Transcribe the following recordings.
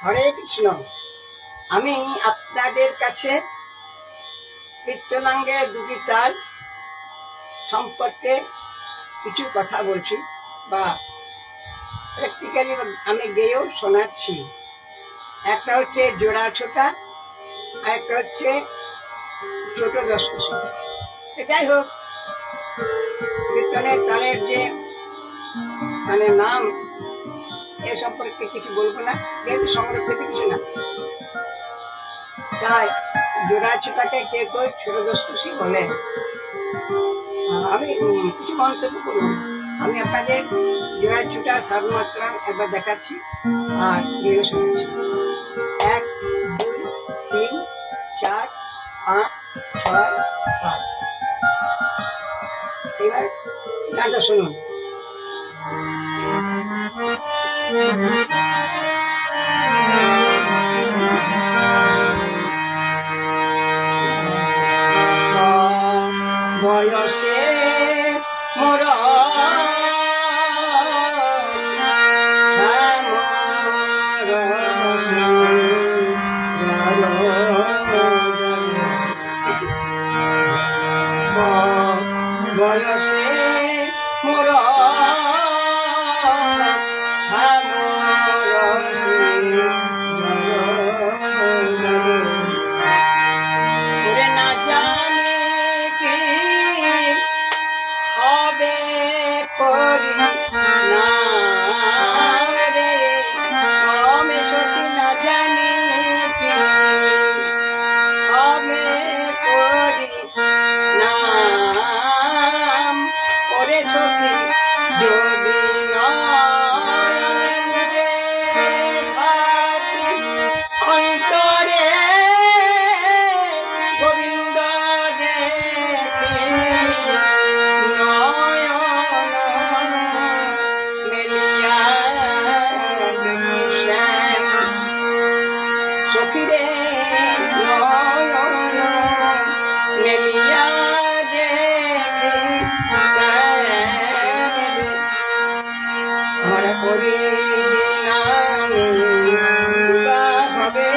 হরে কৃষ্ণ। আমি আপনাদের কাছে কীর্তনাঙ্গের দুটি তাল সম্পর্কে কিছু কথা বলছি বা প্র্যাকটিক্যালি আমি গেয়েও শোনাচ্ছি। একটা হচ্ছে জোড়া ছোটা আর একটা হচ্ছে ছোট দশকষি। যাই হোক, কীর্তনের তালের যে নাম এ সম্পর্কে কিছু বলবো না, যেহেতু সংরক্ষিত কিছু না। তাই জোড়া ছোটাকে কেউ কেউ ছোট দশকষি বলে। আমি কিছু মন্তব্য করবো না। আমি আপনাদের জোড়া ছোটা সাবমাত্রা একবার দেখাচ্ছি আর গেয়েও শোনাচ্ছি। 1, 2, 3, 4, 5, 6, 7। এবার গানটা শুনুন। বয়সে মোর বয়সে মোর না জানি কি হবে করি না রে মরমে সখী, না জানি কি হবে করি না ওরে সখী, যদি অন্তরে গোবিন্দ দেখি নয়ন মেলিয়া শ্যাম, সখী রে নয়ন মেলিয়া দেখি শ্যাম, আমার করি হবে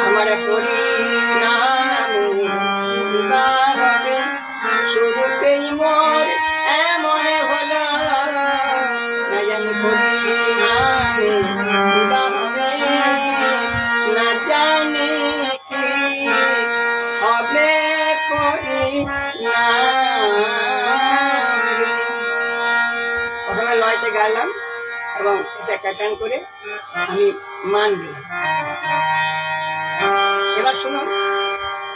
আমার করি হবে শুরুতেই মোর এমন হলো, না জানি করি হবে না জানি কি হবে করি না। প্রথমে লয়তে গাইলাম এবং শেষে একটা টান করে আমি মান দিলাম। এবার শুনুন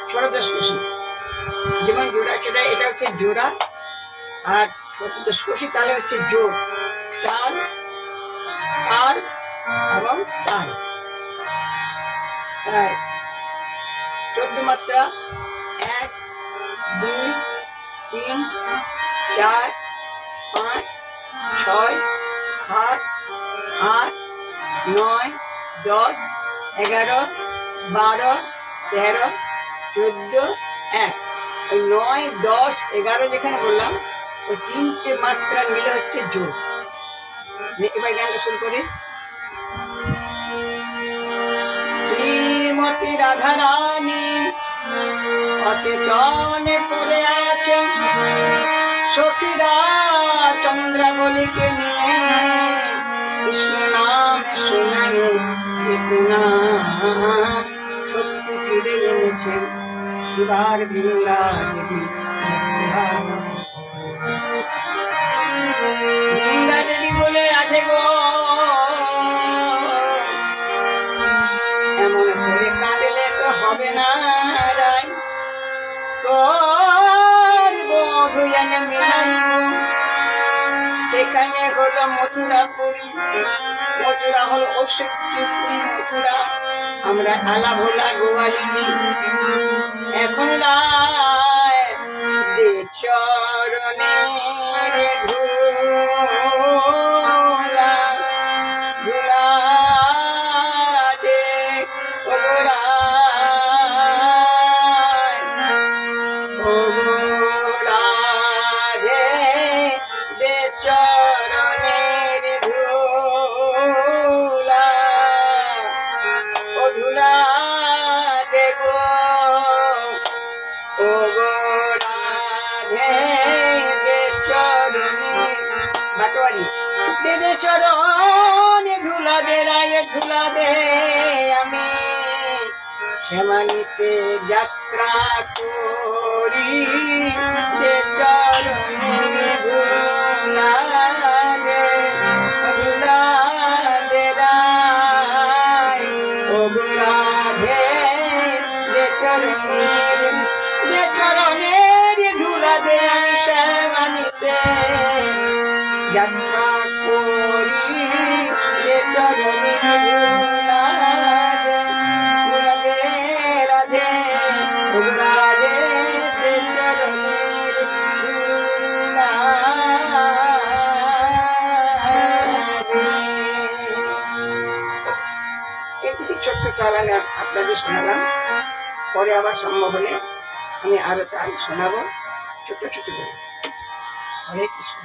ছোট দশকষি। যেমন জোড়া ছোটা, এটা হচ্ছে জোড়া, আর ছোট দশকষি তালে হচ্ছে জোর, তাল তাল এবং তাল। তাই 14 মাত্রা 1, 2, 3, 4, 5, 6, 7, 8, 9, 10, 11, 12, 13, 14, 1। ওই 9, 10, 11 যেখানে বললাম ওই 3টে মাত্রা মিলে হচ্ছে জোর। এবার গানটা শুরু করি। শ্রীমতী রাধা রানী অচেতনে পড়ে আছেন, সখীরা চন্দ্রাবলীকে নিয়ে কৃষ্ণ নাম শোনানো চেতনা সত্যি ফিরে এনেছেন। এবার বিমলা দেবী বৃন্দা দেবী বলে আছে গো, এমন করে কাঁদলে তো হবে না রাই, তোর বধূ এনে মিলাইব সেখানে হলো মথুরাপুরী। মথুরা হলো অসত্যপুরী, মথুরা আমরা আলা ভোলা গোয়ালিনী। এখন রায় দে চরণে রে ধুলা ধুলা দে রাধে দে চরণের ধুলা ও ধুলা দেব ও গো রাধে দে চরণে বাটোয়ারি দে দে চরণে ধুলা দে রায় ধুলা দে আমি শ্যামানিতে যাত্রা করি যে চরণে ধুলা দে রায় ও গো রাধে যে চরণের ধুলা দে আমি শ্যামানিতে যাত্রা করি যে চরণে ধুলা দে রাধে রাধে যে চরণের ধুলা দে। এইটুকু ছোট্ট চালানে আপনাদের শোনালাম। পরে আবার সম্ভব হলে আমি আরো তাই শোনাবো ছোট ছোট করে। হরে কৃষ্ণ।